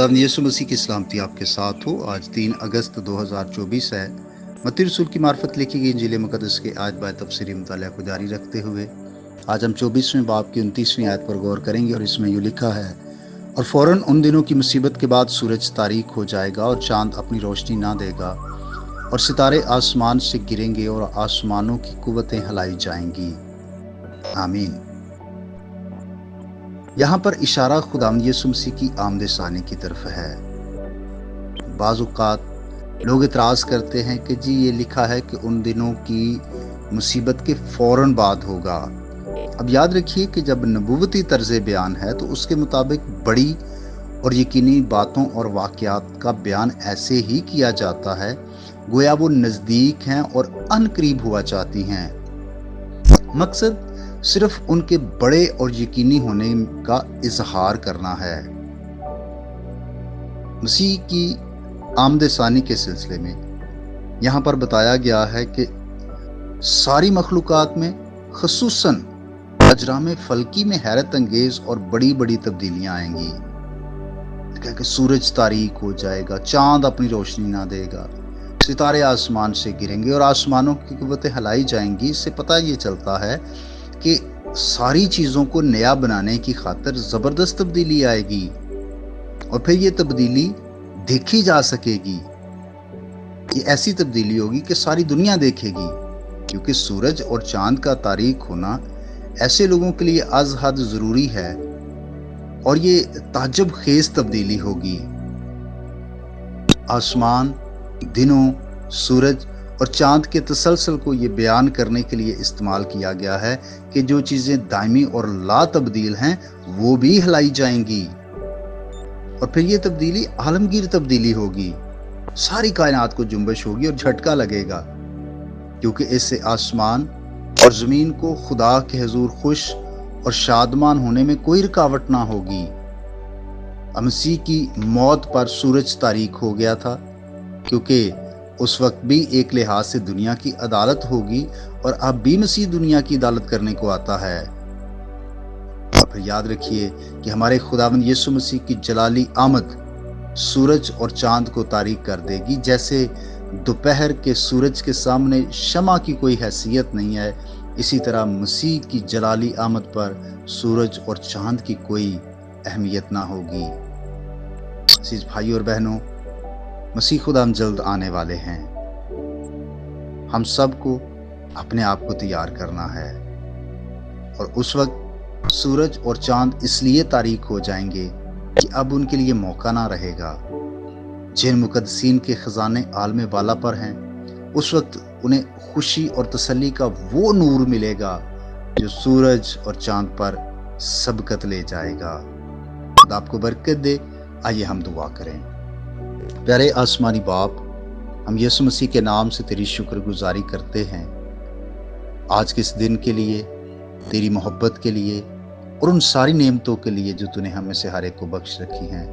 खुदावंद यीशु मसीह की सलामती आपके साथ हो। आज 3 अगस्त 2024 है। मत्ती रसूल की मार्फत लिखी गई इंजील मुक़द्दस के आज बाय तफसीरी मुताला को जारी रखते हुए आज हम 24वें बाब की 29वीं आयत पर गौर करेंगे और इसमें यूँ लिखा है, और फौरन उन दिनों की मुसीबत के बाद सूरज तारीक हो जाएगा और चांद अपनी रोशनी ना देगा और सितारे आसमान से गिरेंगे और आसमानों की कुव्वतें हिलाई जाएंगी। आमीन। यहाँ पर इशारा खुदावंद यीशु मसीह की आमद सानी की तरफ है। बाज़ औक़ात लोग इतराज़ करते हैं कि जी ये लिखा है कि उन दिनों की मुसीबत के फ़ौरन बाद होगा। अब याद रखिए कि जब नबूवती तर्ज़ बयान है तो उसके मुताबिक बड़ी और यकीनी बातों और वाक़यात का बयान ऐसे ही किया जाता है गोया वो नज़दीक हैं और अनकरीब हुआ चाहती हैं। मकसद सिर्फ उनके बड़े और यकीनी होने का इजहार करना है। मसीह की आमद सानी के सिलसिले में यहाँ पर बताया गया है कि सारी मखलूक़ात में ख़ुसूसन अजराम फल्की में हैरत अंगेज और बड़ी बड़ी तब्दीलियां आएंगी। कि सूरज तारीक हो जाएगा, चांद अपनी रोशनी ना देगा, सितारे आसमान से गिरेंगे और आसमानों की कुव्वतें हिलाई जाएंगी। इससे पता ये चलता है कि सारी चीज़ों को नया बनाने की खातिर ज़बरदस्त तब्दीली आएगी और फिर ये तब्दीली देखी जा सकेगी। ये ऐसी तब्दीली होगी कि सारी दुनिया देखेगी, क्योंकि सूरज और चांद का तारीक होना ऐसे लोगों के लिए अज़ हद ज़रूरी है और ये ताज्जुब खेज़ तब्दीली होगी। आसमान, दिनों, सूरज और चांद के तसलसल को ये बयान करने के लिए इस्तेमाल किया गया है कि जो चीज़ें दायमी और ला तब्दील हैं वो भी हिलाई जाएंगी और फिर ये तब्दीली आलमगीर तब्दीली होगी। सारी कायनात को जुम्बश होगी और झटका लगेगा, क्योंकि इससे आसमान और ज़मीन को खुदा के हुजूर खुश और शादमान होने में कोई रुकावट ना होगी। मसीह की मौत पर सूरज तारीक हो गया था, क्योंकि उस वक्त भी एक लिहाज से दुनिया की अदालत होगी और अब भी मसीह दुनिया की अदालत करने को आता है। और फिर याद रखिए कि हमारे खुदावंद यीशु मसीह की जलाली आमद सूरज और चांद को तारीक कर देगी। जैसे दोपहर के सूरज के सामने शमा की कोई हैसियत नहीं है, इसी तरह मसीह की जलाली आमद पर सूरज और चांद की कोई अहमियत ना होगी। अज़ीज़ भाइयों और बहनों, मसीह खुदा जल्द आने वाले हैं। हम सबको अपने आप को तैयार करना है और उस वक्त सूरज और चांद इसलिए तारीक हो जाएंगे कि अब उनके लिए मौका ना रहेगा। जिन मुक़द्दसीन के ख़जाने आलम बाला पर हैं, उस वक्त उन्हें खुशी और तसल्ली का वो नूर मिलेगा जो सूरज और चांद पर सबकत ले जाएगा। खुदा आपको बरकत दे। आइए हम दुआ करें। प्यारे आसमानी बाप, हम यीशु मसीह के नाम से तेरी शुक्रगुजारी करते हैं आज के इस दिन के लिए, तेरी मोहब्बत के लिए और उन सारी नेमतों के लिए जो तूने हमें से हर एक को बख्श रखी हैं।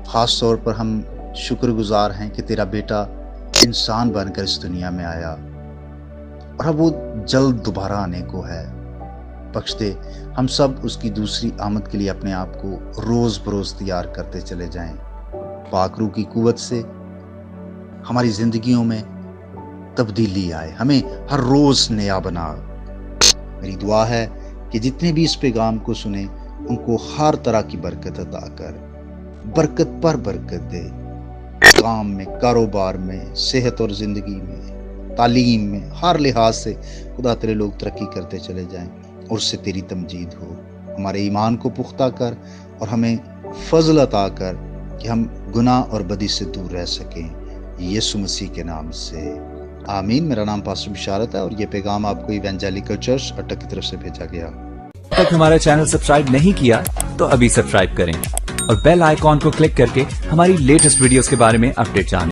ख़ास तौर पर हम शुक्रगुजार हैं कि तेरा बेटा इंसान बनकर इस दुनिया में आया और अब वो जल्द दोबारा आने को है। बख्श दे हम सब उसकी दूसरी आमद के लिए अपने आप को रोज़ बरोज़ तैयार करते चले जाएं। पाक रूह की कुव्वत से हमारी ज़िंदगियों में तब्दीली आए, हमें हर रोज़ नया बना। मेरी दुआ है कि जितने भी इस पैगाम को सुने उनको हर तरह की बरकत अता कर, बरकत पर बरकत दे। काम में, कारोबार में, सेहत और ज़िंदगी में, तालीम में, हर लिहाज से खुदा तेरे लोग तरक्की करते चले जाएं और उससे तेरी तमजीद हो। हमारे ईमान को पुख्ता कर और हमें फजल अता कर कि हम गुनाह और बदी से दूर रह सकें, यीशु मसीह के नाम से आमीन। मेरा नाम पास्टर बिशारत है और ये पैगाम आपको इवेंजेलिकल चर्च अटक की तरफ से भेजा गया। अब तक हमारा चैनल सब्सक्राइब नहीं किया तो अभी सब्सक्राइब करें और बेल आइकॉन को क्लिक करके हमारी लेटेस्ट वीडियोस के बारे में अपडेट जानें।